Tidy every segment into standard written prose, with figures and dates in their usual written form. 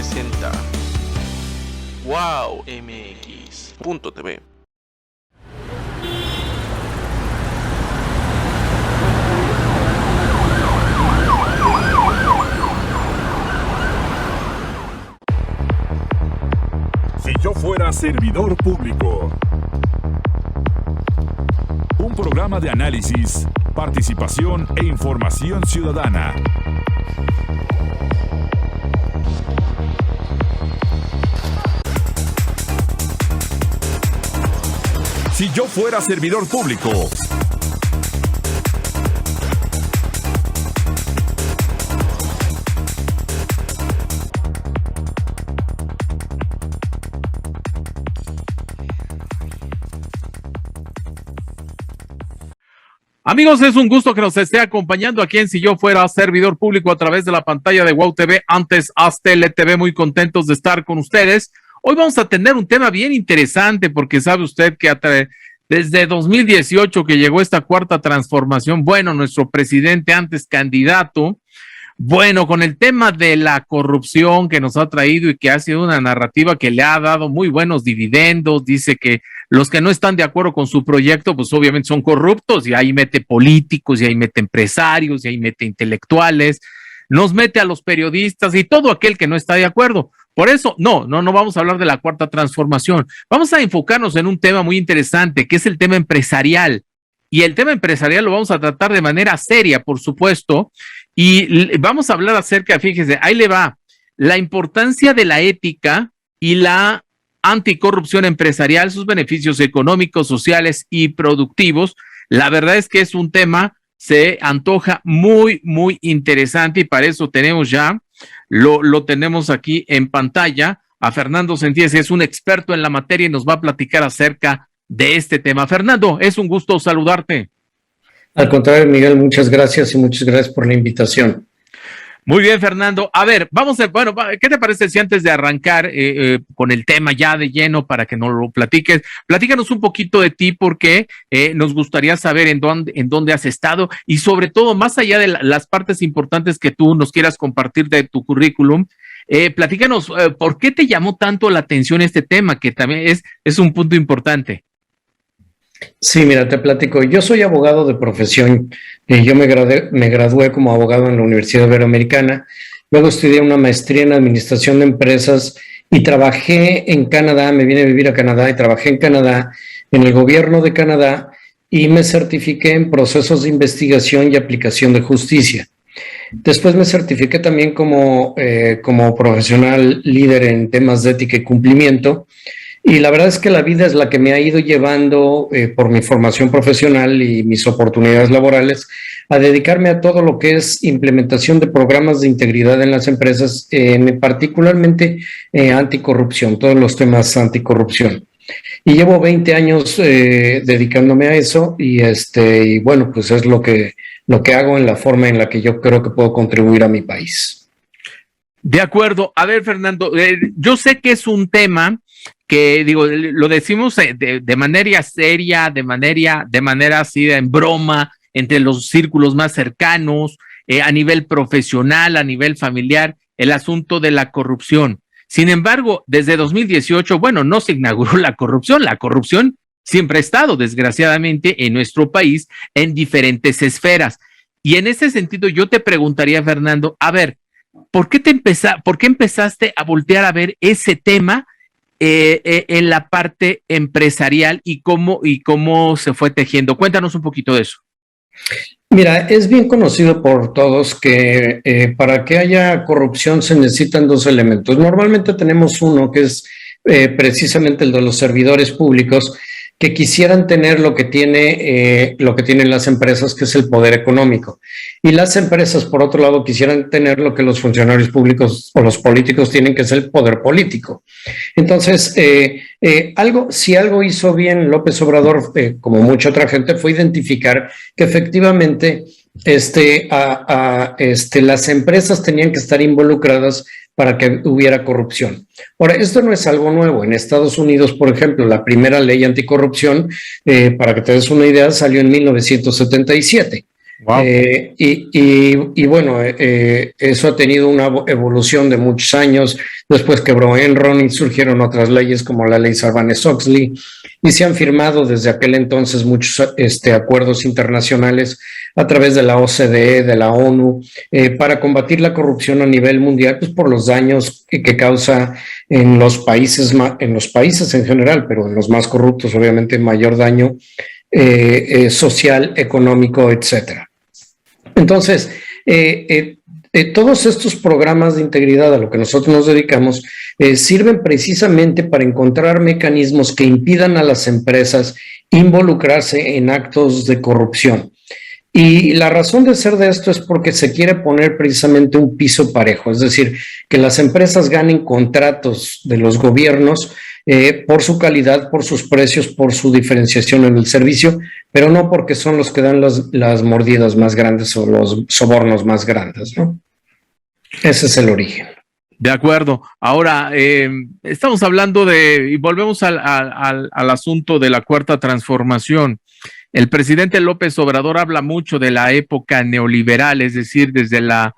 presenta wowmx.tv. Si yo fuera servidor público. Un programa de análisis, participación e información ciudadana. Si yo fuera servidor público. Amigos, es un gusto que nos esté acompañando aquí en Si Yo Fuera Servidor Público a través de la pantalla de Wow TV, antes Aztel TV, muy contentos de estar con ustedes. Hoy vamos a tener un tema bien interesante porque sabe usted que desde 2018 que llegó esta cuarta transformación, bueno, nuestro presidente antes candidato, bueno, con el tema de la corrupción que nos ha traído y que ha sido una narrativa que le ha dado muy buenos dividendos, dice que los que no están de acuerdo con su proyecto, pues obviamente son corruptos y ahí mete políticos y ahí mete empresarios y ahí mete intelectuales, nos mete a los periodistas y todo aquel que no está de acuerdo. Por eso, no vamos a hablar de la cuarta transformación. Vamos a enfocarnos en un tema muy interesante, que es el tema empresarial. Y el tema empresarial lo vamos a tratar de manera seria, por supuesto, y vamos a hablar acerca, fíjese, ahí le va, la importancia de la ética y la anticorrupción empresarial, sus beneficios económicos, sociales y productivos. La verdad es que es un tema, se antoja muy, muy interesante y para eso tenemos ya, lo tenemos aquí en pantalla, a Fernando Sentíes, es un experto en la materia y nos va a platicar acerca de este tema. Fernando, es un gusto saludarte. Al contrario, Miguel, muchas gracias y muchas gracias por la invitación. Muy bien, Fernando. A ver, bueno, ¿qué te parece si antes de arrancar con el tema ya de lleno para que nos lo platiques, platícanos un poquito de ti porque nos gustaría saber en dónde has estado y sobre todo, más allá de las partes importantes que tú nos quieras compartir de tu currículum, platícanos por qué te llamó tanto la atención este tema, que también es un punto importante. Sí, mira, te platico. Yo soy abogado de profesión. Yo me gradué como abogado en la Universidad Iberoamericana. Luego estudié una maestría en administración de empresas y trabajé en Canadá. Me vine a vivir a Canadá y trabajé en Canadá, en el gobierno de Canadá, y me certifiqué en procesos de investigación y aplicación de justicia. Después me certifiqué también como profesional líder en temas de ética y cumplimiento. Y la verdad es que la vida es la que me ha ido llevando por mi formación profesional y mis oportunidades laborales a dedicarme a todo lo que es implementación de programas de integridad en las empresas, particularmente anticorrupción, todos los temas anticorrupción. Y llevo 20 años dedicándome a eso y bueno, pues es lo que hago en la forma en la que yo creo que puedo contribuir a mi país. De acuerdo. A ver, Fernando, yo sé que es un tema que digo, lo decimos de manera seria, de manera así, en broma, entre los círculos más cercanos, a nivel profesional, a nivel familiar, el asunto de la corrupción. Sin embargo, desde 2018, bueno, no se inauguró la corrupción siempre ha estado, desgraciadamente, en nuestro país, en diferentes esferas. Y en ese sentido, yo te preguntaría, Fernando, a ver, ¿por qué empezaste a voltear a ver ese tema en la parte empresarial y cómo se fue tejiendo? Cuéntanos un poquito de eso. Mira, es bien conocido por todos que para que haya corrupción se necesitan dos elementos. Normalmente tenemos uno que es precisamente el de los servidores públicos, que quisieran tener lo que tienen las empresas, que es el poder económico. Y las empresas, por otro lado, quisieran tener lo que los funcionarios públicos o los políticos tienen, que es el poder político. Entonces, si algo hizo bien López Obrador, como mucha otra gente, fue identificar que efectivamente las empresas tenían que estar involucradas para que hubiera corrupción. Ahora, esto no es algo nuevo. En Estados Unidos, por ejemplo, la primera ley anticorrupción, para que te des una idea, salió en 1977. Wow. Y bueno, eso ha tenido una evolución de muchos años. Después quebró Enron y surgieron otras leyes como la ley Sarbanes-Oxley, y se han firmado desde aquel entonces muchos acuerdos internacionales a través de la OCDE, de la ONU, para combatir la corrupción a nivel mundial, pues por los daños que causa en los países en general, pero en los más corruptos, obviamente, mayor daño social, económico, etcétera. Entonces, todos estos programas de integridad a lo que nosotros nos dedicamos sirven precisamente para encontrar mecanismos que impidan a las empresas involucrarse en actos de corrupción. Y la razón de ser de esto es porque se quiere poner precisamente un piso parejo, es decir, que las empresas ganen contratos de los gobiernos por su calidad, por sus precios, por su diferenciación en el servicio, pero no porque son los que dan las mordidas más grandes o los sobornos más grandes, ¿no? Ese es el origen. De acuerdo. Ahora, estamos hablando y volvemos al asunto de la cuarta transformación. El presidente López Obrador habla mucho de la época neoliberal, es decir, desde la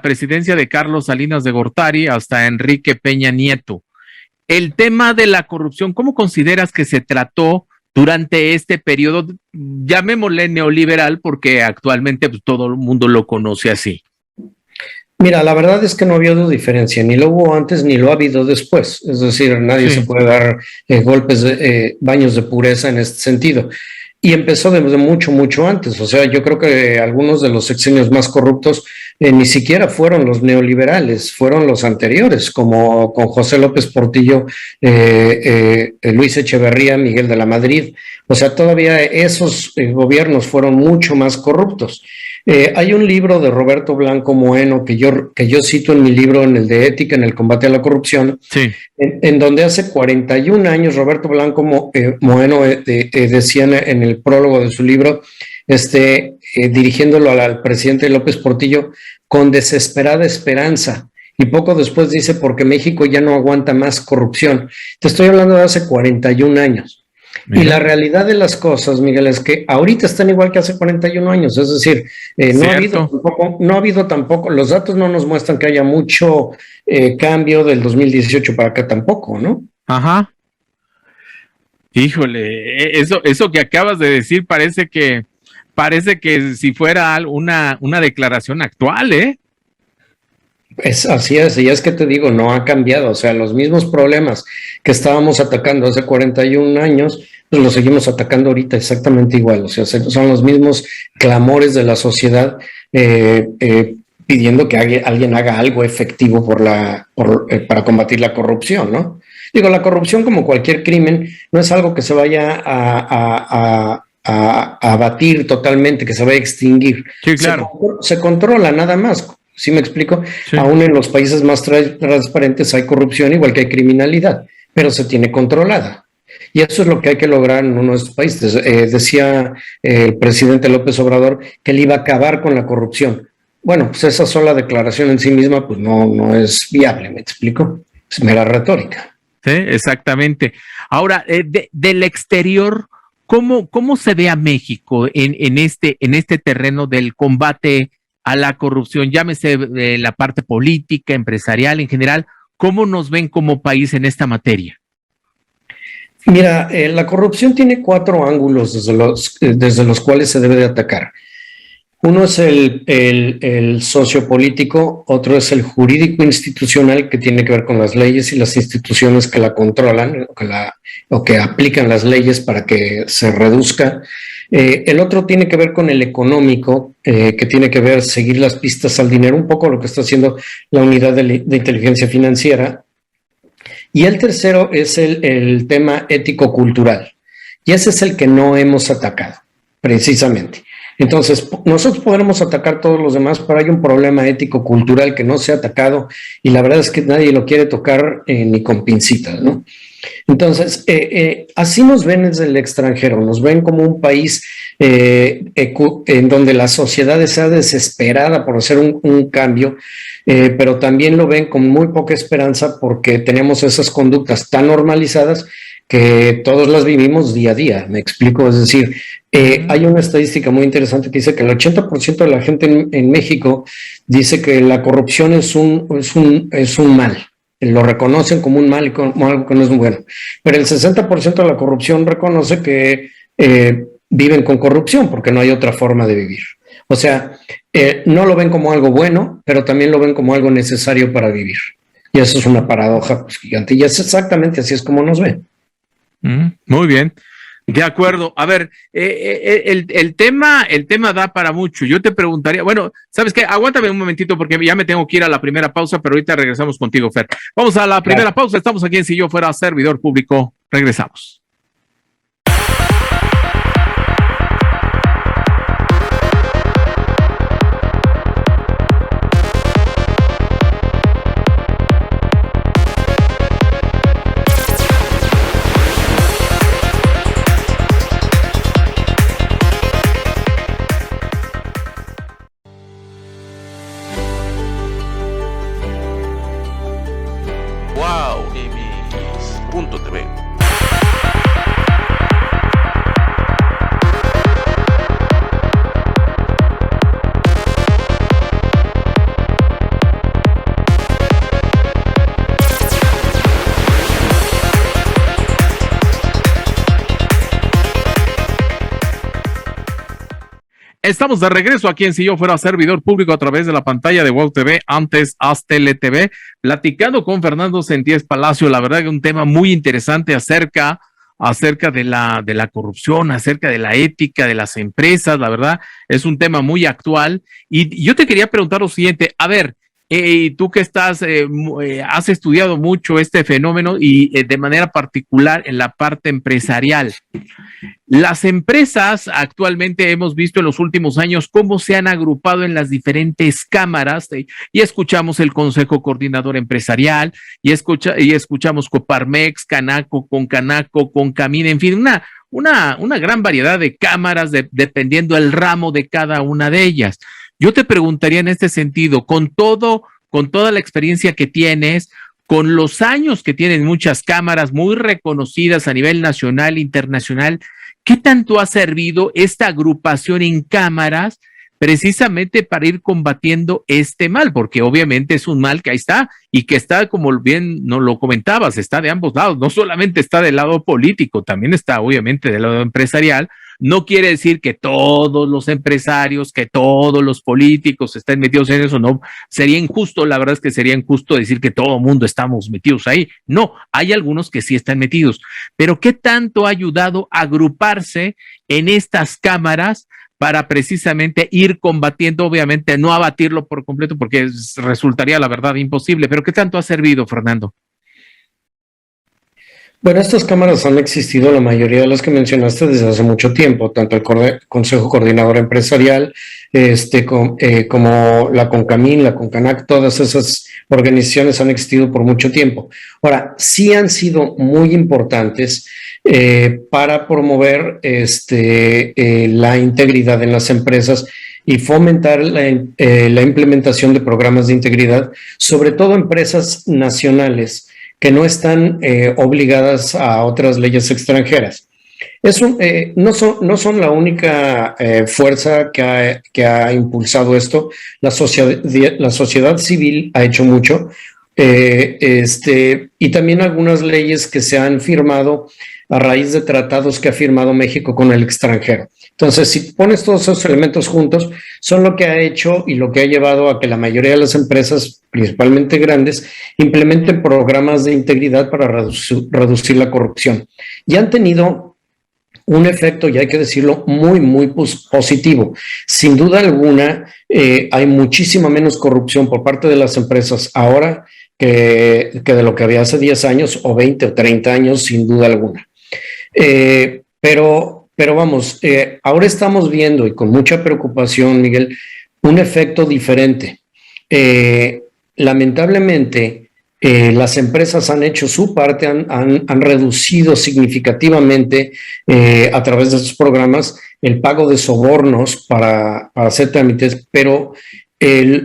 presidencia de Carlos Salinas de Gortari hasta Enrique Peña Nieto. El tema de la corrupción, ¿cómo consideras que se trató durante este periodo? Llamémosle neoliberal porque actualmente pues, todo el mundo lo conoce así. Mira, la verdad es que no ha habido diferencia, ni lo hubo antes ni lo ha habido después. Es decir, nadie se puede dar baños de pureza en este sentido. Y empezó desde mucho, mucho antes. O sea, yo creo que algunos de los sexenios más corruptos ni siquiera fueron los neoliberales, fueron los anteriores, como con José López Portillo, Luis Echeverría, Miguel de la Madrid. O sea, todavía esos gobiernos fueron mucho más corruptos. Hay un libro de Roberto Blanco Moeno que yo cito en mi libro, en el de Ética en el combate a la corrupción, sí. en donde hace 41 años Roberto Blanco Moeno decía en el prólogo de su libro, dirigiéndolo al presidente López Portillo, con desesperada esperanza. Y poco después dice, porque México ya no aguanta más corrupción. Te estoy hablando de hace 41 años. Mira. Y la realidad de las cosas, Miguel, es que ahorita están igual que hace 41 años. Es decir, no ha habido tampoco, los datos no nos muestran que haya mucho cambio del 2018 para acá tampoco, ¿no? Ajá. Híjole, eso que acabas de decir parece que si fuera una declaración actual, ¿eh? Así es, y es que te digo, no ha cambiado. O sea, los mismos problemas que estábamos atacando hace 41 años, pues los seguimos atacando ahorita exactamente igual. O sea, son los mismos clamores de la sociedad pidiendo que alguien haga algo efectivo para combatir la corrupción, ¿no? Digo, la corrupción, como cualquier crimen, no es algo que se vaya a abatir totalmente, que se vaya a extinguir. Sí, claro. Se controla nada más. ¿Sí me explico? Sí. Aún en los países más transparentes hay corrupción, igual que hay criminalidad, pero se tiene controlada. Y eso es lo que hay que lograr en uno de estos países. Decía el presidente López Obrador que él iba a acabar con la corrupción. Bueno, pues esa sola declaración en sí misma pues no es viable, ¿me explico? Es mera retórica. Sí, exactamente. Ahora, del exterior, ¿cómo se ve a México en este terreno del combate a la corrupción? Llámese la parte política, empresarial en general. ¿Cómo nos ven como país en esta materia? Mira, la corrupción tiene 4 ángulos desde los cuales se debe de atacar. Uno es el sociopolítico, otro es el jurídico institucional, que tiene que ver con las leyes y las instituciones que la controlan o que aplican las leyes para que se reduzca. El otro tiene que ver con el económico, que tiene que ver seguir las pistas al dinero, un poco lo que está haciendo la unidad de inteligencia financiera. Y el tercero es el tema ético-cultural. Y ese es el que no hemos atacado, precisamente. Entonces, nosotros podremos atacar todos los demás, pero hay un problema ético-cultural que no se ha atacado y la verdad es que nadie lo quiere tocar ni con pincitas, ¿no? Entonces, así nos ven desde el extranjero, nos ven como un país en donde la sociedad está desesperada por hacer un cambio, pero también lo ven con muy poca esperanza porque tenemos esas conductas tan normalizadas que todos las vivimos día a día, me explico, es decir, hay una estadística muy interesante que dice que el 80% de la gente en México dice que la corrupción es un mal, lo reconocen como un mal y como algo que no es bueno, pero el 60% de la corrupción reconoce que viven con corrupción porque no hay otra forma de vivir. O sea, no lo ven como algo bueno, pero también lo ven como algo necesario para vivir. Y eso es una paradoja pues, gigante. Y es exactamente así es como nos ven. Muy bien. De acuerdo. A ver, el tema da para mucho. Yo te preguntaría, bueno, ¿sabes qué? Aguántame un momentito porque ya me tengo que ir a la primera pausa, pero ahorita regresamos contigo, Fer. Vamos a la primera pausa. Estamos aquí en Si Yo Fuera Servidor Público. Regresamos. wowmx.tv. Estamos de regreso aquí en Si Yo Fuera Servidor Público a través de la pantalla de WOW TV, antes Aztele TV, platicando con Fernando Sentíes Palacio. La verdad que un tema muy interesante acerca de la corrupción, acerca de la ética de las empresas. La verdad es un tema muy actual. Y yo te quería preguntar lo siguiente, a ver, tú que has estudiado mucho este fenómeno y de manera particular en la parte empresarial. Las empresas actualmente hemos visto en los últimos años cómo se han agrupado en las diferentes cámaras y escuchamos el Consejo Coordinador Empresarial y escuchamos Coparmex, Canaco, Concamín, en fin, una gran variedad de cámaras dependiendo del ramo de cada una de ellas. Yo te preguntaría en este sentido, con toda la experiencia que tienes, con los años que tienen muchas cámaras muy reconocidas a nivel nacional e internacional, ¿qué tanto ha servido esta agrupación en cámaras precisamente para ir combatiendo este mal? Porque obviamente es un mal que ahí está y que está, como bien nos lo comentabas, está de ambos lados, no solamente está del lado político, también está obviamente del lado empresarial. No quiere decir que todos los empresarios, que todos los políticos estén metidos en eso, no, sería injusto, la verdad es que sería injusto decir que todo el mundo estamos metidos ahí. No, hay algunos que sí están metidos, pero ¿qué tanto ha ayudado a agruparse en estas cámaras para precisamente ir combatiendo, obviamente no abatirlo por completo porque resultaría la verdad imposible, pero qué tanto ha servido, Fernando? Bueno, estas cámaras han existido, la mayoría de las que mencionaste, desde hace mucho tiempo, tanto el Consejo Coordinador Empresarial, como la CONCAMIN, la CONCANAC, todas esas organizaciones han existido por mucho tiempo. Ahora, sí han sido muy importantes para promover la integridad en las empresas y fomentar la implementación de programas de integridad, sobre todo empresas nacionales que no están obligadas a otras leyes extranjeras. No son la única fuerza que ha impulsado esto. La sociedad civil ha hecho mucho, y también algunas leyes que se han firmado a raíz de tratados que ha firmado México con el extranjero. Entonces, si pones todos esos elementos juntos, son lo que ha hecho y lo que ha llevado a que la mayoría de las empresas, principalmente grandes, implementen programas de integridad para reducir la corrupción. Y han tenido un efecto, y hay que decirlo, muy, muy positivo. Sin duda alguna, hay muchísima menos corrupción por parte de las empresas ahora que de lo que había hace 10 años o 20 o 30 años, sin duda alguna. Pero vamos, ahora estamos viendo, y con mucha preocupación, Miguel, un efecto diferente. Lamentablemente, las empresas han hecho su parte, han reducido significativamente a través de estos programas el pago de sobornos para hacer trámites, pero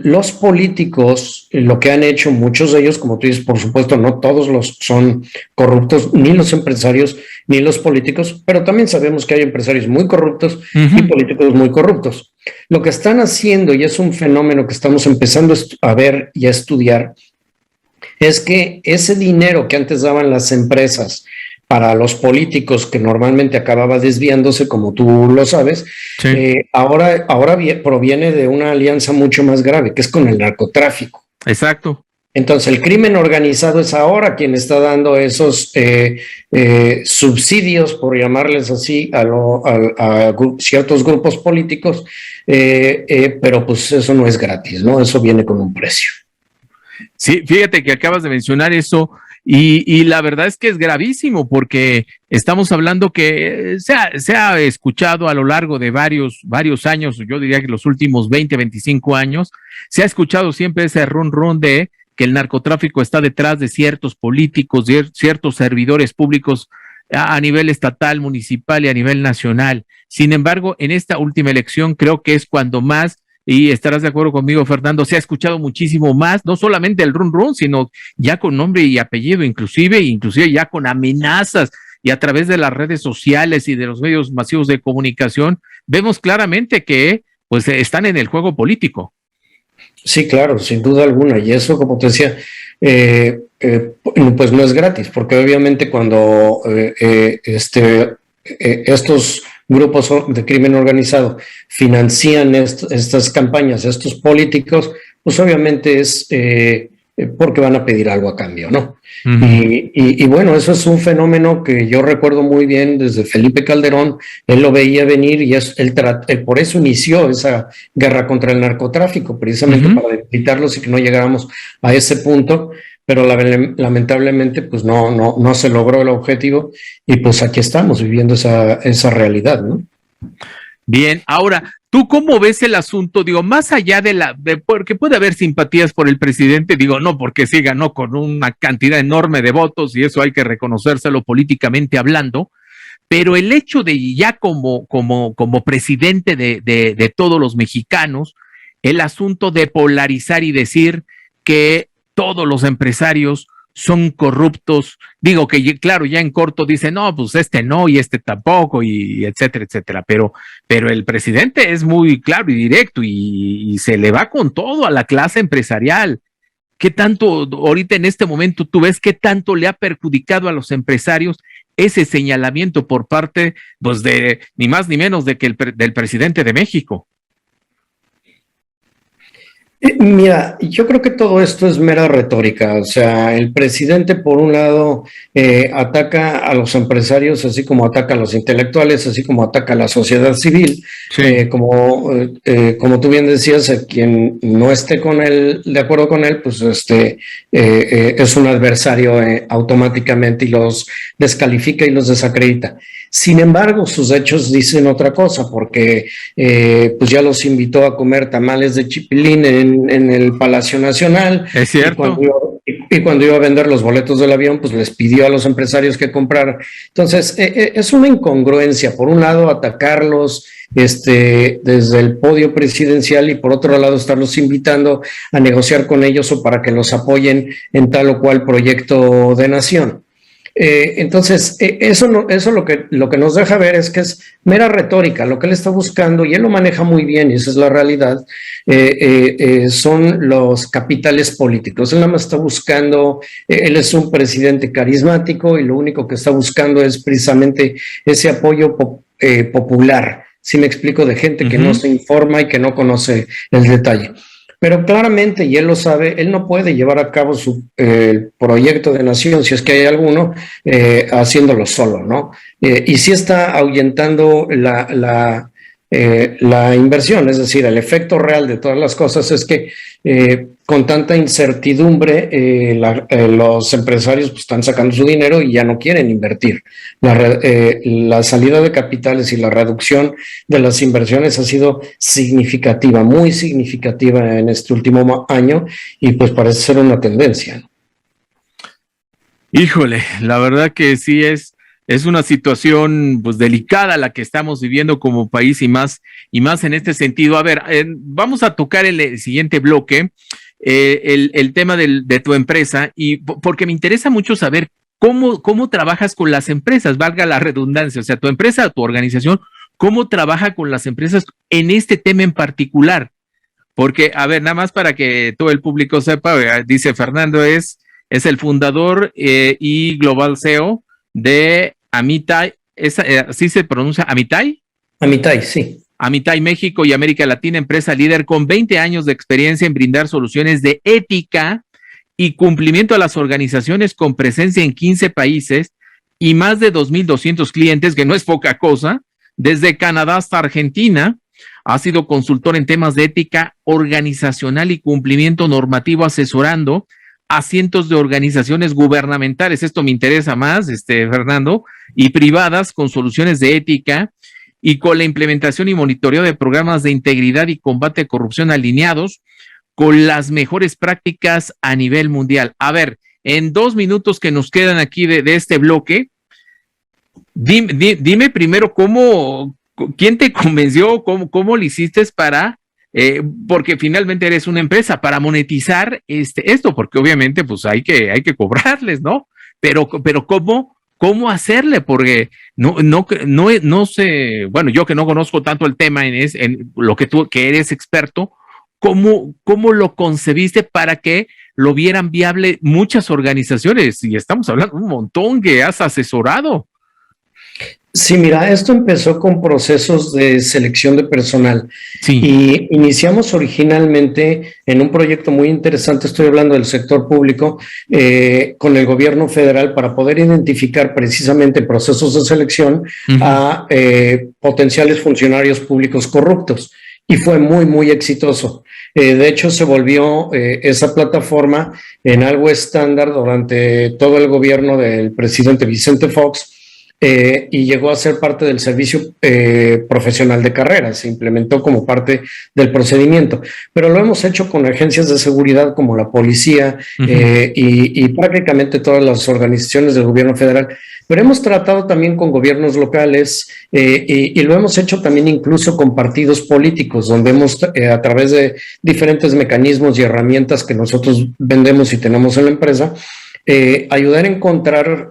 los políticos, lo que han hecho, muchos de ellos, como tú dices, por supuesto, no todos los son corruptos, ni los empresarios, ni los políticos, pero también sabemos que hay empresarios muy corruptos y políticos muy corruptos. Lo que están haciendo, y es un fenómeno que estamos empezando a ver y a estudiar, es que ese dinero que antes daban las empresas para los políticos, que normalmente acababa desviándose, como tú lo sabes, ahora proviene de una alianza mucho más grave, que es con el narcotráfico. Exacto. Entonces, el crimen organizado es ahora quien está dando esos subsidios, por llamarles así, a ciertos grupos políticos, pero pues eso no es gratis, ¿no? Eso viene con un precio. Sí, fíjate que acabas de mencionar eso y la verdad es que es gravísimo porque estamos hablando que se ha escuchado a lo largo de varios años, yo diría que los últimos 20, 25 años, se ha escuchado siempre ese run de que el narcotráfico está detrás de ciertos políticos, de ciertos servidores públicos a nivel estatal, municipal y a nivel nacional. Sin embargo, en esta última elección creo que es cuando más, y estarás de acuerdo conmigo, Fernando, se ha escuchado muchísimo más, no solamente el run, sino ya con nombre y apellido, inclusive ya con amenazas y a través de las redes sociales y de los medios masivos de comunicación, vemos claramente que pues están en el juego político. Sí, claro, sin duda alguna. Y eso, como te decía, pues no es gratis, porque obviamente cuando estos grupos de crimen organizado financian estas campañas, estos políticos, pues obviamente es porque van a pedir algo a cambio, ¿no? Y bueno, eso es un fenómeno que yo recuerdo muy bien desde Felipe Calderón. Él lo veía venir y él por eso inició esa guerra contra el narcotráfico, precisamente para debilitarlos y que no llegáramos a ese punto, pero lamentablemente pues no se logró el objetivo y pues aquí estamos viviendo esa realidad, ¿no? Bien, ahora, ¿tú cómo ves el asunto? Digo, más allá porque puede haber simpatías por el presidente, digo, no porque sí ganó con una cantidad enorme de votos y eso hay que reconocérselo políticamente hablando, pero el hecho de ya como presidente de todos los mexicanos, el asunto de polarizar y decir que todos los empresarios son corruptos, digo que claro, ya en corto dice, no, pues este no y este tampoco y etcétera, etcétera, pero el presidente es muy claro y directo y se le va con todo a la clase empresarial. ¿Qué tanto ahorita en este momento tú ves qué tanto le ha perjudicado a los empresarios ese señalamiento por parte pues de ni más ni menos de que del presidente de México? Mira, yo creo que todo esto es mera retórica. O sea, el presidente, por un lado, ataca a los empresarios, así como ataca a los intelectuales, así como ataca a la sociedad civil. Sí. Como tú bien decías, quien no esté con él, de acuerdo con él, pues es un adversario automáticamente y los descalifica y los desacredita. Sin embargo, sus hechos dicen otra cosa, porque pues ya los invitó a comer tamales de chipilín en el Palacio Nacional. Es cierto. Y cuando iba a vender los boletos del avión, pues les pidió a los empresarios que compraran. Entonces, es una incongruencia. Por un lado, atacarlos desde el podio presidencial y por otro lado, estarlos invitando a negociar con ellos o para que los apoyen en tal o cual proyecto de nación. Entonces, eso lo que nos deja ver es que es mera retórica. Lo que él está buscando, y él lo maneja muy bien, y esa es la realidad, son los capitales políticos. Él nada más está buscando, él es un presidente carismático y lo único que está buscando es precisamente ese apoyo popular, si me explico, de gente que no se informa y que no conoce el detalle. Pero claramente, y él lo sabe, él no puede llevar a cabo su proyecto de nación, si es que hay alguno, haciéndolo solo, ¿no? Y sí está ahuyentando la inversión, es decir, el efecto real de todas las cosas es que con tanta incertidumbre los empresarios pues, están sacando su dinero y ya no quieren invertir. La salida de capitales y la reducción de las inversiones ha sido significativa, muy significativa en este último año y pues parece ser una tendencia, ¿no? Híjole, la verdad que sí es Es una situación pues delicada la que estamos viviendo como país y más en este sentido. A ver, vamos a tocar el siguiente bloque, el tema de tu empresa, y porque me interesa mucho saber cómo trabajas con las empresas, valga la redundancia, o sea, tu empresa, tu organización, cómo trabaja con las empresas en este tema en particular. Porque, a ver, nada más para que todo el público sepa, dice Fernando, es el fundador y global CEO de Amitai, ¿así se pronuncia Amitai? Amitai, sí. Amitai México y América Latina, empresa líder con 20 años de experiencia en brindar soluciones de ética y cumplimiento a las organizaciones con presencia en 15 países y más de 2,200 clientes, que no es poca cosa, desde Canadá hasta Argentina. Ha sido consultor en temas de ética organizacional y cumplimiento normativo, asesorando a cientos de organizaciones gubernamentales, esto me interesa más, Fernando, y privadas con soluciones de ética y con la implementación y monitoreo de programas de integridad y combate a corrupción alineados con las mejores prácticas a nivel mundial. A ver, en 2 minutos que nos quedan aquí de este bloque, dime primero quién te convenció, cómo lo hiciste para... porque finalmente eres una empresa para monetizar esto, porque obviamente pues hay que cobrarles, ¿no? Pero ¿cómo hacerle? Porque no sé, bueno, yo que no conozco tanto el tema en lo que tú, que eres experto, ¿cómo lo concebiste para que lo vieran viable muchas organizaciones? Y estamos hablando de un montón que has asesorado. Sí, mira, esto empezó con procesos de selección de personal. Sí. Y iniciamos originalmente en un proyecto muy interesante, estoy hablando del sector público, con el gobierno federal para poder identificar precisamente procesos de selección a potenciales funcionarios públicos corruptos. Y fue muy, muy exitoso. De hecho, se volvió esa plataforma en algo estándar durante todo el gobierno del presidente Vicente Fox. Y llegó a ser parte del servicio profesional de carrera, se implementó como parte del procedimiento, pero lo hemos hecho con agencias de seguridad como la policía y prácticamente todas las organizaciones del gobierno federal, pero hemos tratado también con gobiernos locales y lo hemos hecho también incluso con partidos políticos, donde hemos a través de diferentes mecanismos y herramientas que nosotros vendemos y tenemos en la empresa, ayudar a encontrar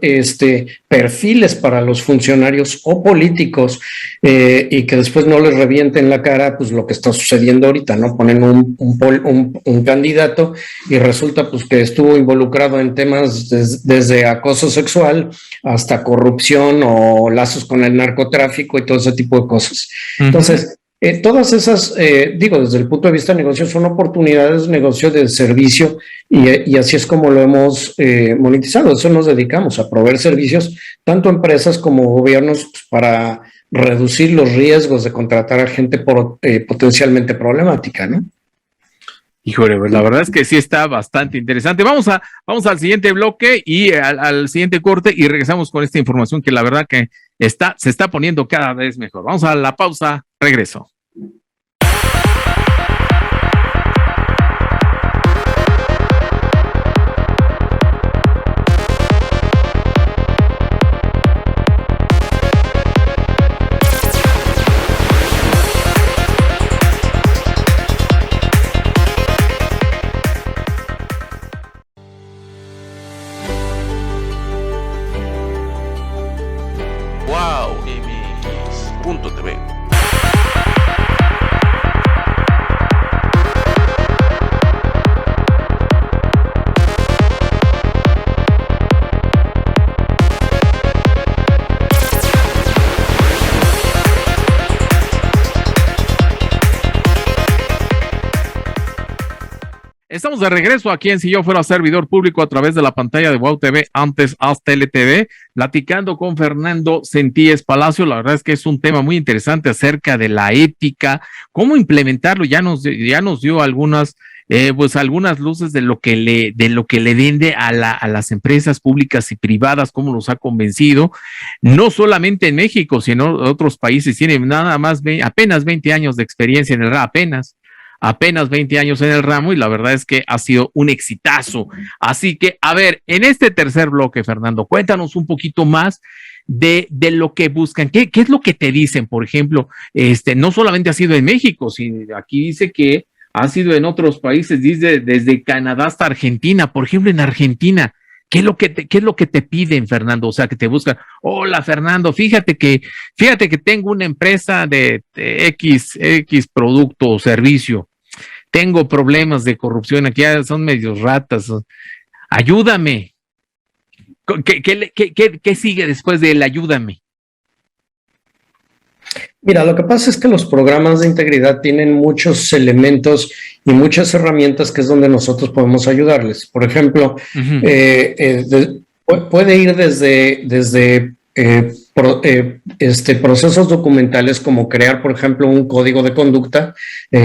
perfiles para los funcionarios o políticos y que después no les revienten la cara pues lo que está sucediendo ahorita, ¿no? Ponen un candidato y resulta pues que estuvo involucrado en temas desde acoso sexual hasta corrupción o lazos con el narcotráfico y todo ese tipo de cosas. Entonces, todas esas, desde el punto de vista de negocio, son oportunidades de negocio de servicio y así es como lo hemos monetizado. Eso nos dedicamos, a proveer servicios tanto a empresas como gobiernos pues, para reducir los riesgos de contratar a gente potencialmente problemática, ¿no? Híjole, la verdad es que sí está bastante interesante. Vamos al siguiente bloque y al siguiente corte y regresamos con esta información que la verdad que se está poniendo cada vez mejor. Vamos a la pausa, regreso. wowmx.tv. Estamos de regreso aquí en Si Yo Fuera Servidor Público a través de la pantalla de Wow TV, antes Hasta LTV, platicando con Fernando Sentíes Palacio. La verdad es que es un tema muy interesante acerca de la ética, cómo implementarlo. Ya nos dio algunas luces de lo que le vende a las empresas públicas y privadas, cómo los ha convencido, no solamente en México, sino en otros países. Tiene nada más apenas 20 años de experiencia en el apenas 20 años en el ramo y la verdad es que ha sido un exitazo. Así que, a ver, en este tercer bloque, Fernando, cuéntanos un poquito más de lo que buscan. ¿Qué es lo que te dicen? Por ejemplo, no solamente ha sido en México, sino aquí dice que ha sido en otros países, dice desde Canadá hasta Argentina. Por ejemplo, en Argentina, ¿qué es lo que te piden, Fernando? O sea, que te buscan, hola, Fernando, fíjate que tengo una empresa de X producto o servicio, tengo problemas de corrupción, aquí son medios ratas, ayúdame. ¿Qué sigue después del ayúdame? Mira, lo que pasa es que los programas de integridad tienen muchos elementos y muchas herramientas que es donde nosotros podemos ayudarles. Por ejemplo, puede ir desde procesos documentales como crear, por ejemplo, un código de conducta,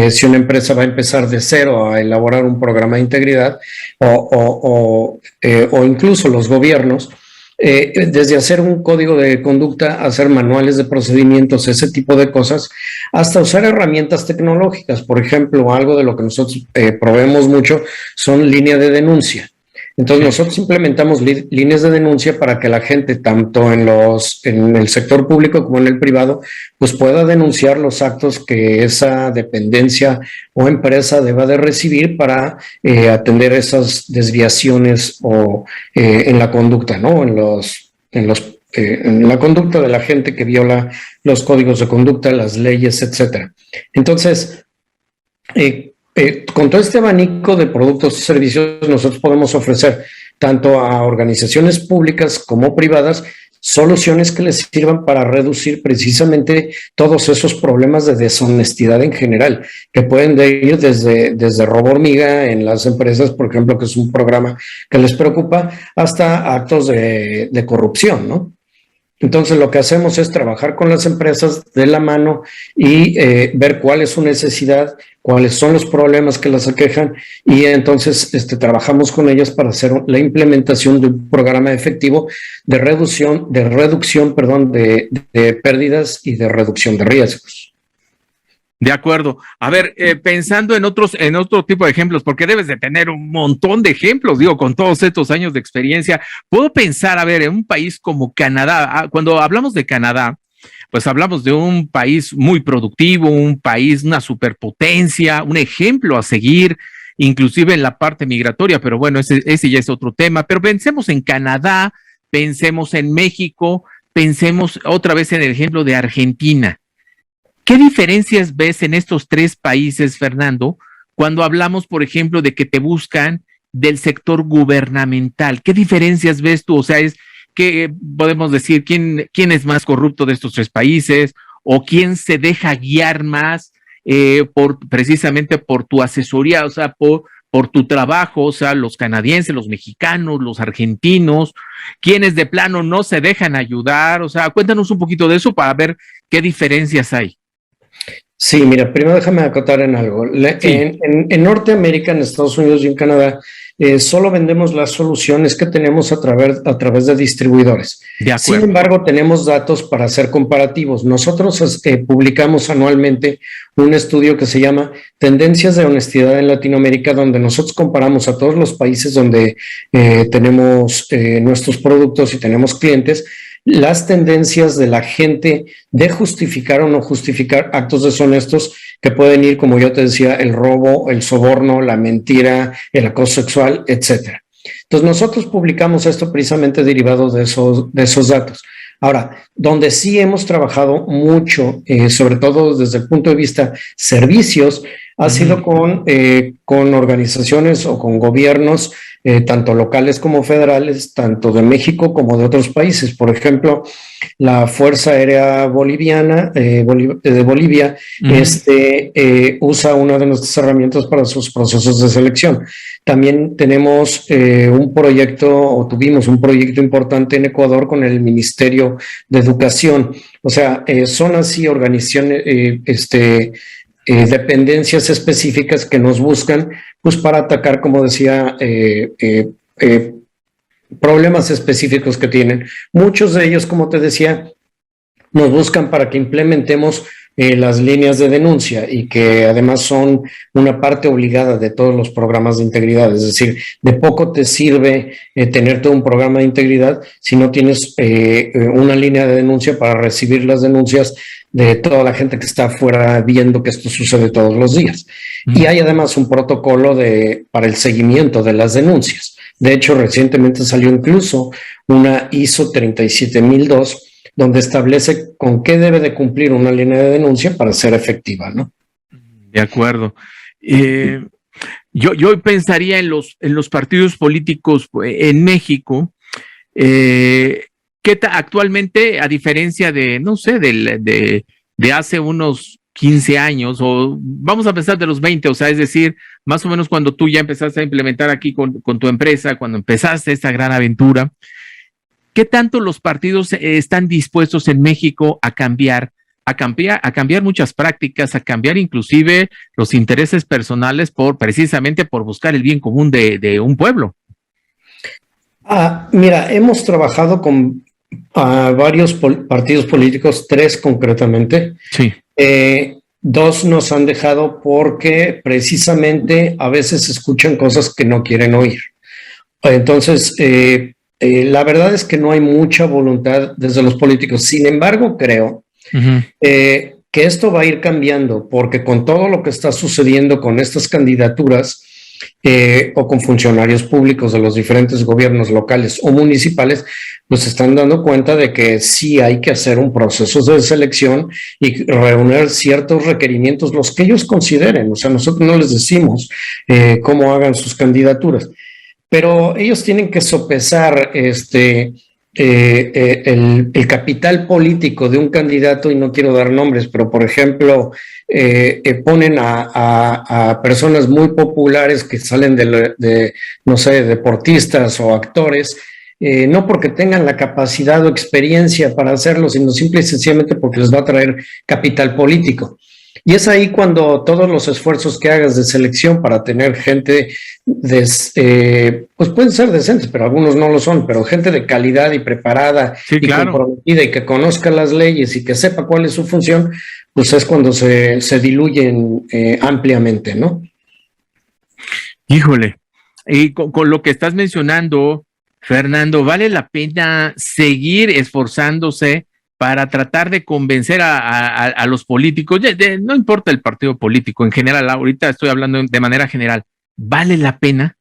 si una empresa va a empezar de cero a elaborar un programa de integridad, o incluso los gobiernos, desde hacer un código de conducta, hacer manuales de procedimientos, ese tipo de cosas, hasta usar herramientas tecnológicas. Por ejemplo, algo de lo que nosotros proveemos mucho son líneas de denuncia. Entonces nosotros implementamos líneas de denuncia para que la gente, tanto en el sector público como en el privado, pues pueda denunciar los actos que esa dependencia o empresa deba de recibir para atender esas desviaciones o en la conducta, ¿no? En la conducta de la gente que viola los códigos de conducta, las leyes, etcétera. Entonces, con todo este abanico de productos y servicios, nosotros podemos ofrecer tanto a organizaciones públicas como privadas soluciones que les sirvan para reducir precisamente todos esos problemas de deshonestidad en general, que pueden ir desde robo hormiga en las empresas, por ejemplo, que es un programa que les preocupa, hasta actos de corrupción, ¿no? Entonces, lo que hacemos es trabajar con las empresas de la mano y ver cuál es su necesidad, cuáles son los problemas que las aquejan, y entonces trabajamos con ellas para hacer la implementación de un programa efectivo de reducción de pérdidas y de reducción de riesgos. De acuerdo. A ver, pensando en otro tipo de ejemplos, porque debes de tener un montón de ejemplos, digo, con todos estos años de experiencia, puedo pensar, a ver, en un país como Canadá, cuando hablamos de Canadá, pues hablamos de un país muy productivo, un país, una superpotencia, un ejemplo a seguir, inclusive en la parte migratoria, pero bueno, ese ya es otro tema. Pero pensemos en Canadá, pensemos en México, pensemos otra vez en el ejemplo de Argentina. ¿Qué diferencias ves en estos tres países, Fernando, cuando hablamos, por ejemplo, de que te buscan del sector gubernamental? ¿Qué diferencias ves tú? O sea, ¿qué podemos decir? ¿Quién es más corrupto de estos tres países? ¿O quién se deja guiar más precisamente por tu asesoría, o sea, por tu trabajo? O sea, los canadienses, los mexicanos, los argentinos, ¿quiénes de plano no se dejan ayudar? O sea, cuéntanos un poquito de eso para ver qué diferencias hay. Sí, mira, primero déjame acotar en algo. Sí. En Norteamérica, en Estados Unidos y en Canadá, solo vendemos las soluciones que tenemos a través de distribuidores. De acuerdo. Sin embargo, tenemos datos para hacer comparativos. Nosotros publicamos anualmente un estudio que se llama Tendencias de Honestidad en Latinoamérica, donde nosotros comparamos a todos los países donde tenemos nuestros productos y tenemos clientes, las tendencias de la gente de justificar o no justificar actos deshonestos que pueden ir, como yo te decía, el robo, el soborno, la mentira, el acoso sexual, etcétera. Entonces, nosotros publicamos esto precisamente derivado de esos datos. Ahora, donde sí hemos trabajado mucho, sobre todo desde el punto de vista servicios, ha sido con organizaciones o con gobiernos, tanto locales como federales, tanto de México como de otros países. Por ejemplo, la Fuerza Aérea Boliviana, de Bolivia, usa una de nuestras herramientas para sus procesos de selección. También tenemos tuvimos un proyecto importante en Ecuador con el Ministerio de Educación. O sea, son así organizaciones, dependencias específicas que nos buscan, pues para atacar, como decía, problemas específicos que tienen. Muchos de ellos, como te decía, nos buscan para que implementemos las líneas de denuncia y que además son una parte obligada de todos los programas de integridad. Es decir, de poco te sirve tener todo un programa de integridad si no tienes una línea de denuncia para recibir las denuncias de toda la gente que está afuera viendo que esto sucede todos los días. Y hay además un protocolo para el seguimiento de las denuncias. De hecho, recientemente salió incluso una ISO 37002 donde establece con qué debe de cumplir una línea de denuncia para ser efectiva, ¿no? De acuerdo. Yo pensaría en los partidos políticos en México, que actualmente, a diferencia de, no sé, de hace unos 15 años, o vamos a pensar de los 20, o sea, es decir, más o menos cuando tú ya empezaste a implementar aquí con tu empresa, cuando empezaste esta gran aventura, ¿qué tanto los partidos están dispuestos en México a cambiar muchas prácticas, a cambiar inclusive los intereses personales precisamente por buscar el bien común de un pueblo? Mira, hemos trabajado con varios partidos políticos, 3 concretamente. Sí. 2 nos han dejado porque precisamente a veces escuchan cosas que no quieren oír. Entonces, la verdad es que no hay mucha voluntad desde los políticos. Sin embargo, creo que esto va a ir cambiando, porque con todo lo que está sucediendo con estas candidaturas o con funcionarios públicos de los diferentes gobiernos locales o municipales, pues se están dando cuenta de que sí hay que hacer un proceso de selección y reunir ciertos requerimientos, los que ellos consideren. O sea, nosotros no les decimos cómo hagan sus candidaturas, pero ellos tienen que sopesar el capital político de un candidato, y no quiero dar nombres, pero por ejemplo, ponen a personas muy populares que salen no sé, deportistas o actores, no porque tengan la capacidad o experiencia para hacerlo, sino simple y sencillamente porque les va a traer capital político. Y es ahí cuando todos los esfuerzos que hagas de selección para tener gente, pues pueden ser decentes, pero algunos no lo son, pero gente de calidad y preparada, sí, y claro, comprometida y que conozca las leyes y que sepa cuál es su función, pues es cuando se diluyen ampliamente, ¿no? Híjole, y con lo que estás mencionando, Fernando, ¿vale la pena seguir esforzándose para tratar de convencer a los políticos? No importa el partido político, en general, ahorita estoy hablando de manera general, ¿vale la pena?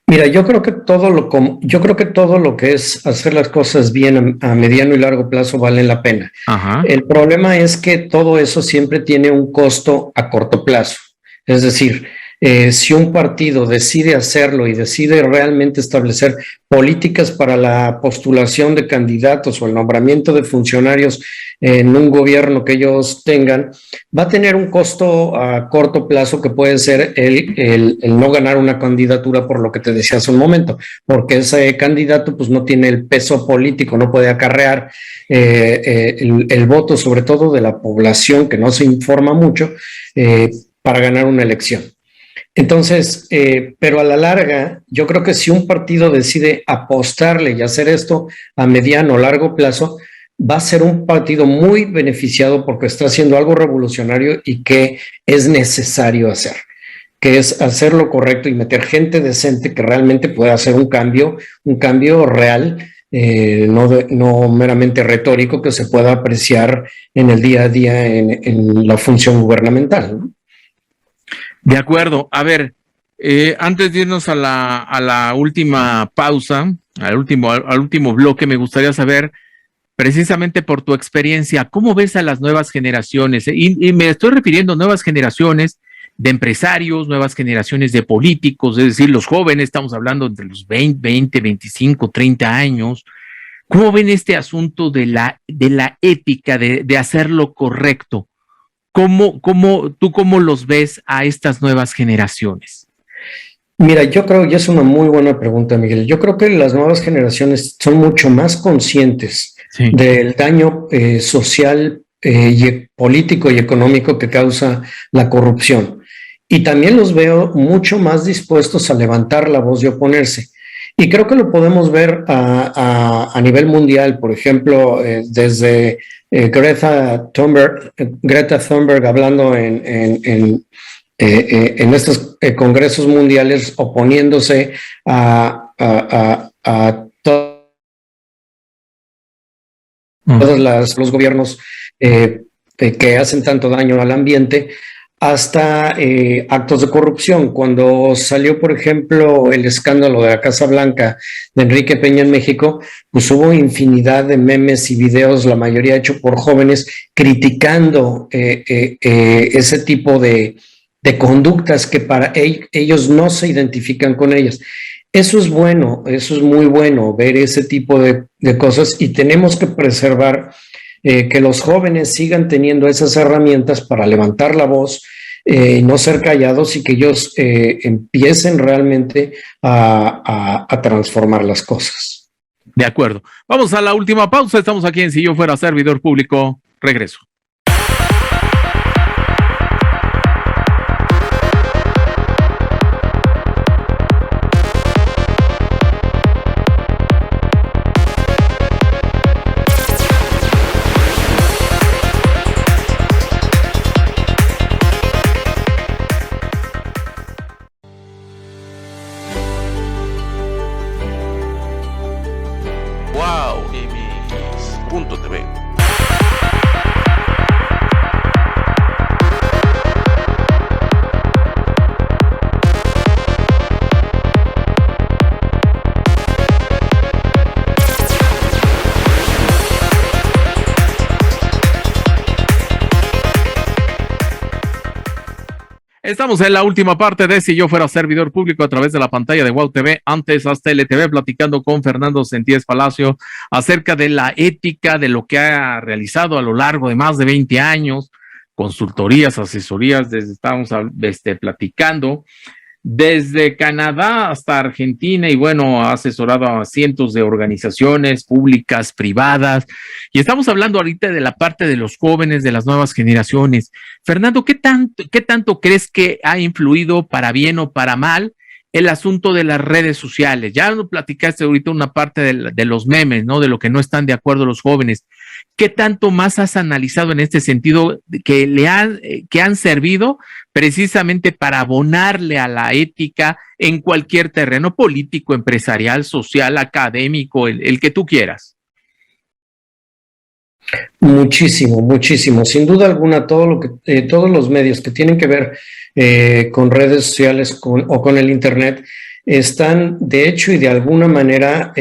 Mira, yo creo que todo lo que es hacer las cosas bien a mediano y largo plazo vale la pena. Ajá. El problema es que todo eso siempre tiene un costo a corto plazo. Es decir, si un partido decide hacerlo y decide realmente establecer políticas para la postulación de candidatos o el nombramiento de funcionarios en un gobierno que ellos tengan, va a tener un costo a corto plazo que puede ser el no ganar una candidatura, por lo que te decía hace un momento, porque ese candidato pues no tiene el peso político, no puede acarrear el voto, sobre todo de la población que no se informa mucho, para ganar una elección. Entonces, pero a la larga, yo creo que si un partido decide apostarle y hacer esto a mediano o largo plazo, va a ser un partido muy beneficiado porque está haciendo algo revolucionario y que es necesario hacer, que es hacer lo correcto y meter gente decente que realmente pueda hacer un cambio real, no meramente retórico, que se pueda apreciar en el día a día en la función gubernamental, ¿no? De acuerdo. A ver, antes de irnos a la última pausa, al último bloque, me gustaría saber, precisamente por tu experiencia, ¿cómo ves a las nuevas generaciones? Y me estoy refiriendo a nuevas generaciones de empresarios, nuevas generaciones de políticos, es decir, los jóvenes, estamos hablando entre los 20, 25, 30 años. ¿Cómo ven este asunto de la ética, de hacer lo correcto? ¿Tú cómo los ves a estas nuevas generaciones? Mira, yo creo, y es una muy buena pregunta, Miguel, yo creo que las nuevas generaciones son mucho más conscientes, sí, del daño social, político y económico que causa la corrupción. Y también los veo mucho más dispuestos a levantar la voz y oponerse. Y creo que lo podemos ver a nivel mundial, por ejemplo, desde Greta Thunberg hablando en estos congresos mundiales oponiéndose a todos los gobiernos que hacen tanto daño al ambiente, hasta actos de corrupción. Cuando salió, por ejemplo, el escándalo de la Casa Blanca de Enrique Peña en México, pues hubo infinidad de memes y videos, la mayoría hecho por jóvenes, criticando ese tipo de conductas que para ellos no se identifican con ellas. Eso es bueno, eso es muy bueno, ver ese tipo de cosas, y tenemos que preservar que los jóvenes sigan teniendo esas herramientas para levantar la voz, no ser callados, y que ellos empiecen realmente a transformar las cosas. De acuerdo. Vamos a la última pausa. Estamos aquí en Si Yo Fuera Servidor Público. Regreso. Wow.mx.tv. Estamos en la última parte de Si Yo Fuera Servidor Público a través de la pantalla de Wow TV, antes hasta LTV, platicando con Fernando Sentíes Palacio acerca de la ética, de lo que ha realizado a lo largo de más de 20 años, consultorías, asesorías, estamos platicando desde Canadá hasta Argentina, y bueno, ha asesorado a cientos de organizaciones públicas, privadas, y estamos hablando ahorita de la parte de los jóvenes, de las nuevas generaciones. Fernando, ¿qué tanto crees que ha influido, para bien o para mal, el asunto de las redes sociales? Ya nos platicaste ahorita una parte de los memes, ¿no? De lo que no están de acuerdo los jóvenes. ¿Qué tanto más has analizado en este sentido que han servido precisamente para abonarle a la ética en cualquier terreno político, empresarial, social, académico, el que tú quieras? Muchísimo, muchísimo. Sin duda alguna, todos los medios que tienen que ver con redes sociales o con el Internet están, de hecho y de alguna manera,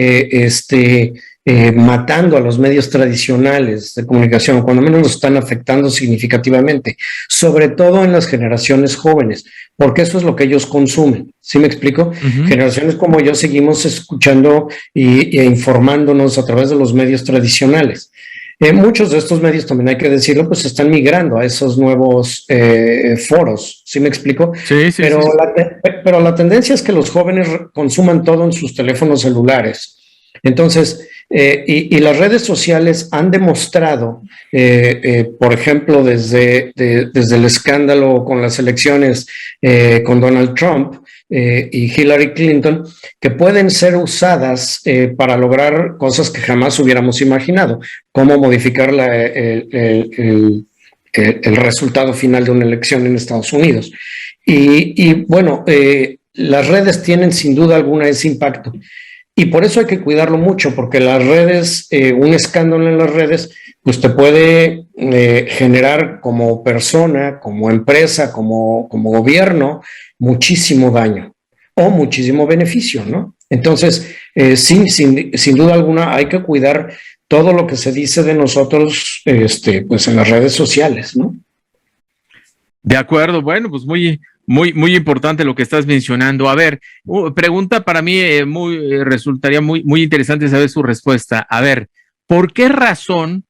matando a los medios tradicionales de comunicación, cuando menos los están afectando significativamente, sobre todo en las generaciones jóvenes, porque eso es lo que ellos consumen. ¿Sí me explico? Uh-huh. Generaciones como yo seguimos escuchando e informándonos a través de los medios tradicionales. Muchos de estos medios, también hay que decirlo, pues están migrando a esos nuevos foros. ¿Sí me explico? Sí, sí, pero, sí. Pero la tendencia es que los jóvenes consuman todo en sus teléfonos celulares. Entonces, y las redes sociales han demostrado, por ejemplo, desde el escándalo con las elecciones con Donald Trump y Hillary Clinton, que pueden ser usadas para lograr cosas que jamás hubiéramos imaginado, como modificar el resultado final de una elección en Estados Unidos. Y bueno, las redes tienen sin duda alguna ese impacto. Y por eso hay que cuidarlo mucho, porque las redes, un escándalo en las redes, pues te puede generar como persona, como empresa, como gobierno, muchísimo daño o muchísimo beneficio, ¿no? Entonces, sin duda alguna, hay que cuidar todo lo que se dice de nosotros, pues en las redes sociales, ¿no? De acuerdo, bueno, pues muy importante lo que estás mencionando. A ver, pregunta para mí resultaría muy interesante saber su respuesta. A ver, ¿por qué razón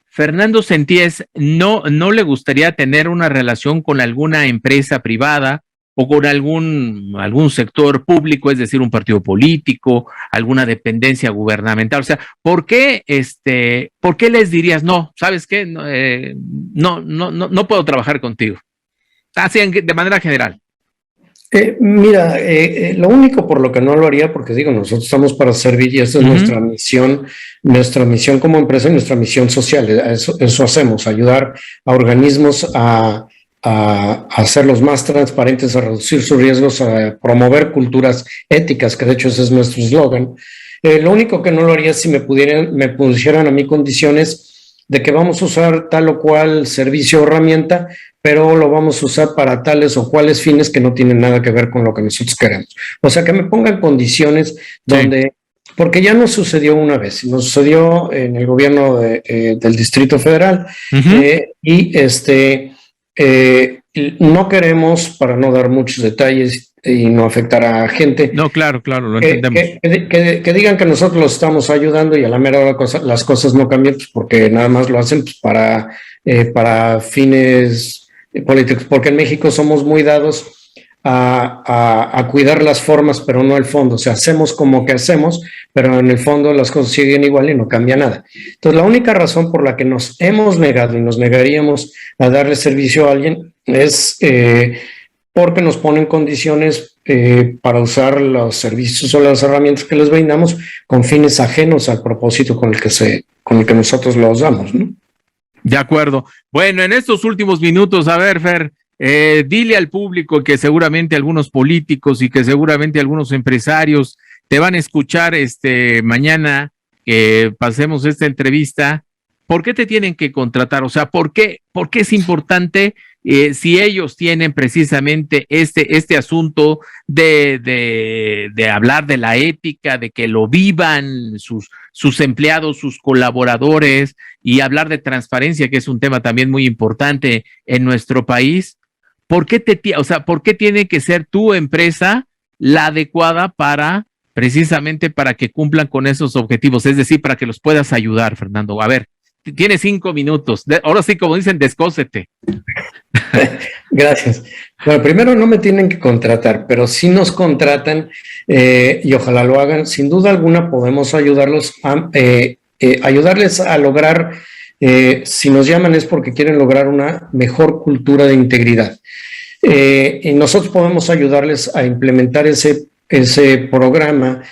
Fernando Sentíes no le gustaría tener una relación con alguna empresa privada o con algún sector público, es decir, un partido político, alguna dependencia gubernamental? O sea, ¿por qué les dirías, no, sabes qué, no puedo trabajar contigo? Así de manera general. Mira, lo único por lo que no lo haría, porque digo, nosotros estamos para servir y esta es nuestra misión como empresa y nuestra misión social. Eso hacemos, ayudar a organismos a hacerlos más transparentes, a reducir sus riesgos, a promover culturas éticas, que de hecho ese es nuestro eslogan. Lo único que no lo haría es si me pusieran a mí condiciones de que vamos a usar tal o cual servicio o herramienta, pero lo vamos a usar para tales o cuales fines que no tienen nada que ver con lo que nosotros queremos. O sea, que me pongan condiciones donde, porque ya nos sucedió una vez, nos sucedió en el gobierno del Distrito Federal, no queremos, para no dar muchos detalles y no afectar a gente. No, claro, lo entendemos. Que digan que nosotros los estamos ayudando y a la mera hora las cosas no cambian, pues porque nada más lo hacen pues, para fines políticos, porque en México somos muy dados a cuidar las formas, pero no el fondo. O sea, hacemos como que hacemos, pero en el fondo las cosas siguen igual y no cambia nada. Entonces, la única razón por la que nos hemos negado y nos negaríamos a darle servicio a alguien es porque nos ponen condiciones para usar los servicios o las herramientas que les brindamos con fines ajenos al propósito con el que nosotros los damos, ¿no? De acuerdo. Bueno, en estos últimos minutos, a ver, Fer, dile al público que seguramente algunos políticos y que seguramente algunos empresarios te van a escuchar mañana que pasemos esta entrevista. ¿Por qué te tienen que contratar? O sea, ¿por qué es importante si ellos tienen precisamente este asunto de hablar de la ética, de que lo vivan sus empleados, sus colaboradores, y hablar de transparencia, que es un tema también muy importante en nuestro país? ¿Por qué tiene que ser tu empresa la adecuada precisamente para que cumplan con esos objetivos? Es decir, para que los puedas ayudar, Fernando. A ver, tienes 5 minutos. Ahora sí, como dicen, descósete. Gracias. Bueno, primero no me tienen que contratar, pero si nos contratan y ojalá lo hagan, sin duda alguna podemos ayudarles a lograr, si nos llaman es porque quieren lograr una mejor cultura de integridad. Y nosotros podemos ayudarles a implementar ese programa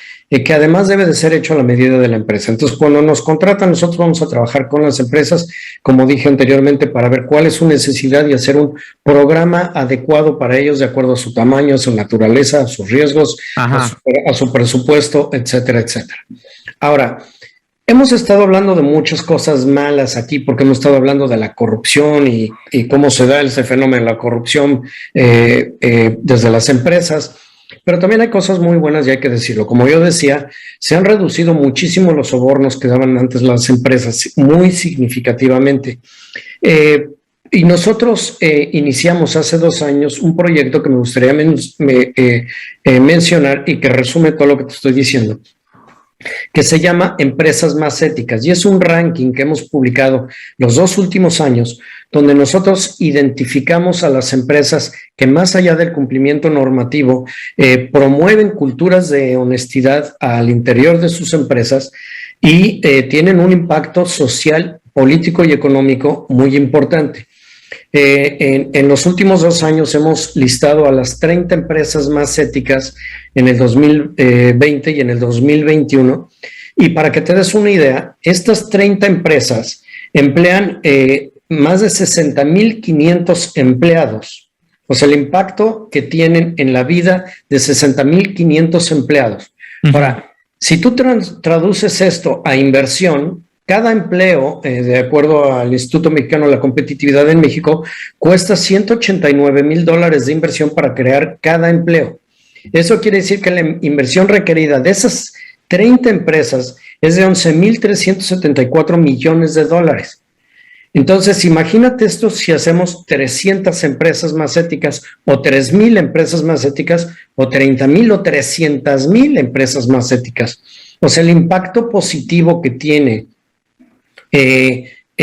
que además debe de ser hecho a la medida de la empresa. Entonces, cuando nos contratan, nosotros vamos a trabajar con las empresas, como dije anteriormente, para ver cuál es su necesidad y hacer un programa adecuado para ellos de acuerdo a su tamaño, a su naturaleza, a sus riesgos, a su presupuesto, etcétera, etcétera. Ahora, hemos estado hablando de muchas cosas malas aquí porque hemos estado hablando de la corrupción y cómo se da ese fenómeno de la corrupción desde las empresas. Pero también hay cosas muy buenas y hay que decirlo. Como yo decía, se han reducido muchísimo los sobornos que daban antes las empresas, muy significativamente. Y nosotros iniciamos hace 2 años un proyecto que me gustaría mencionar y que resume todo lo que te estoy diciendo, que se llama Empresas Más Éticas, y es un ranking que hemos publicado los 2 últimos años, donde nosotros identificamos a las empresas que más allá del cumplimiento normativo promueven culturas de honestidad al interior de sus empresas y tienen un impacto social, político y económico muy importante. En los últimos 2 años hemos listado a las 30 empresas más éticas en el 2020 y en el 2021. Y para que te des una idea, estas 30 empresas emplean más de 60,500 empleados. O sea, el impacto que tienen en la vida de 60,500 empleados. Ahora, si tú traduces esto a inversión, cada empleo, de acuerdo al Instituto Mexicano de la Competitividad en México, cuesta $189,000 de inversión para crear cada empleo. Eso quiere decir que la inversión requerida de esas 30 empresas es de $11,374 millones. Entonces, imagínate esto si hacemos 300 empresas más éticas o 3,000 empresas más éticas o 30,000 o 300,000 empresas más éticas. O sea, el impacto positivo que tiene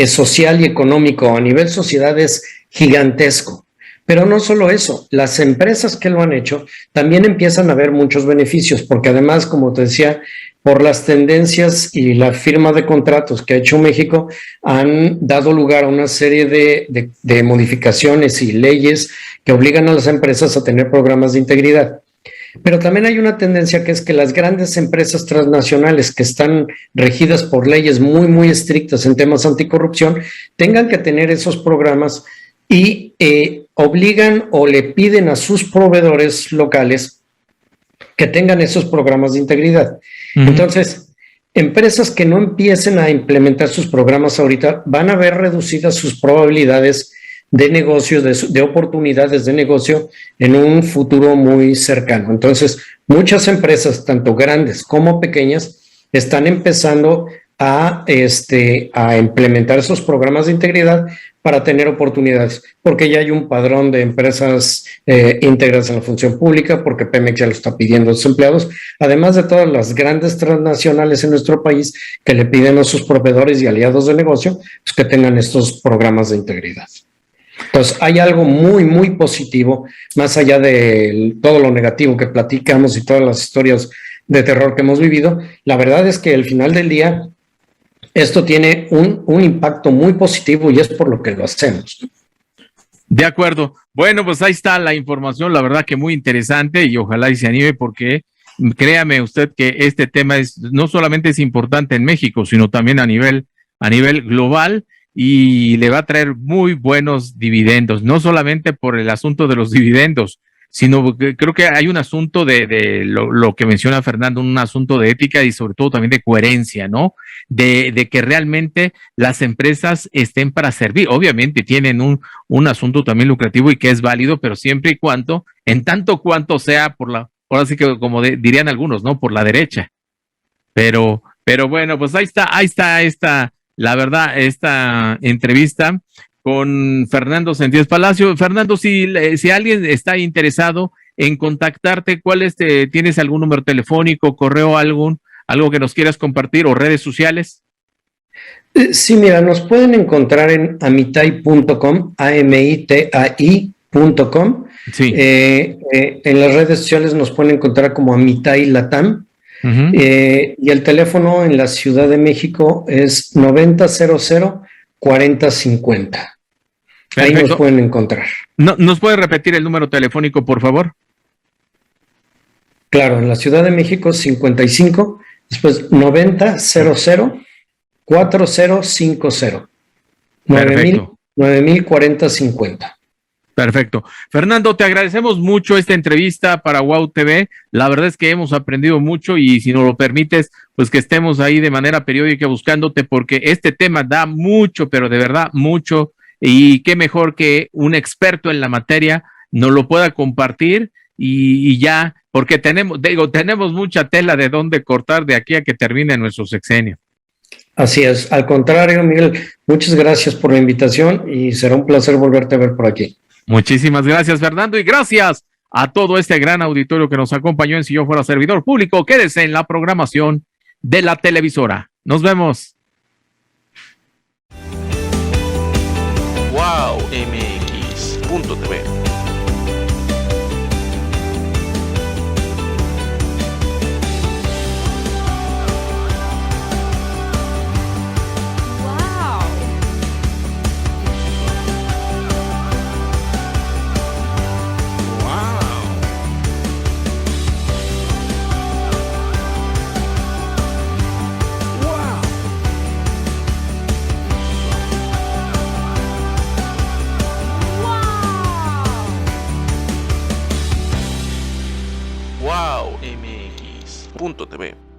social y económico a nivel sociedad es gigantesco. Pero no solo eso, las empresas que lo han hecho también empiezan a ver muchos beneficios, porque además, como te decía, por las tendencias y la firma de contratos que ha hecho México, han dado lugar a una serie de modificaciones y leyes que obligan a las empresas a tener programas de integridad. Pero también hay una tendencia que es que las grandes empresas transnacionales que están regidas por leyes muy, muy estrictas en temas anticorrupción tengan que tener esos programas y obligan o le piden a sus proveedores locales que tengan esos programas de integridad. Entonces, empresas que no empiecen a implementar sus programas ahorita van a ver reducidas sus probabilidades de negocio, de oportunidades de negocio en un futuro muy cercano. Entonces, muchas empresas, tanto grandes como pequeñas, están empezando a implementar esos programas de integridad para tener oportunidades, porque ya hay un padrón de empresas íntegras en la función pública, porque Pemex ya lo está pidiendo a sus empleados, además de todas las grandes transnacionales en nuestro país que le piden a sus proveedores y aliados de negocio pues, que tengan estos programas de integridad. Entonces, hay algo muy, muy positivo, más allá de todo lo negativo que platicamos y todas las historias de terror que hemos vivido. La verdad es que al final del día, esto tiene un impacto muy positivo y es por lo que lo hacemos. De acuerdo. Bueno, pues ahí está la información, la verdad que muy interesante y ojalá y se anime porque créame usted que este tema no solamente es importante en México, sino también a nivel global. Y le va a traer muy buenos dividendos, no solamente por el asunto de los dividendos, sino porque creo que hay un asunto de lo que menciona Fernando, un asunto de ética y sobre todo también de coherencia, ¿no? De que realmente las empresas estén para servir. Obviamente tienen un asunto también lucrativo y que es válido, pero siempre y cuando, en tanto cuanto sea ahora sí que como dirían algunos, ¿no? Por la derecha. Pero bueno, pues ahí está la verdad, esta entrevista con Fernando Sentíes Palacio. Fernando, si alguien está interesado en contactarte, ¿tienes algún número telefónico, correo, algo que nos quieras compartir o redes sociales? Sí, mira, nos pueden encontrar en amitai.com, amitai.com. Sí. En las redes sociales nos pueden encontrar como Amitai Latam. Y el teléfono en la Ciudad de México es 9000-4050. Ahí nos pueden encontrar. ¿Nos puede repetir el número telefónico, por favor? Claro, en la Ciudad de México 55, después 9000-4050. 9000-4050. Perfecto. Fernando, te agradecemos mucho esta entrevista para WOW TV. La verdad es que hemos aprendido mucho y si nos lo permites, pues que estemos ahí de manera periódica buscándote porque este tema da mucho, pero de verdad mucho y qué mejor que un experto en la materia nos lo pueda compartir y ya, porque tenemos mucha tela de dónde cortar de aquí a que termine nuestro sexenio. Así es. Al contrario, Miguel, muchas gracias por la invitación y será un placer volverte a ver por aquí. Muchísimas gracias, Fernando, y gracias a todo este gran auditorio que nos acompañó en Si Yo Fuera Servidor Público. Quédese en la programación de la televisora. Nos vemos. WowMX.tv WowMX.tv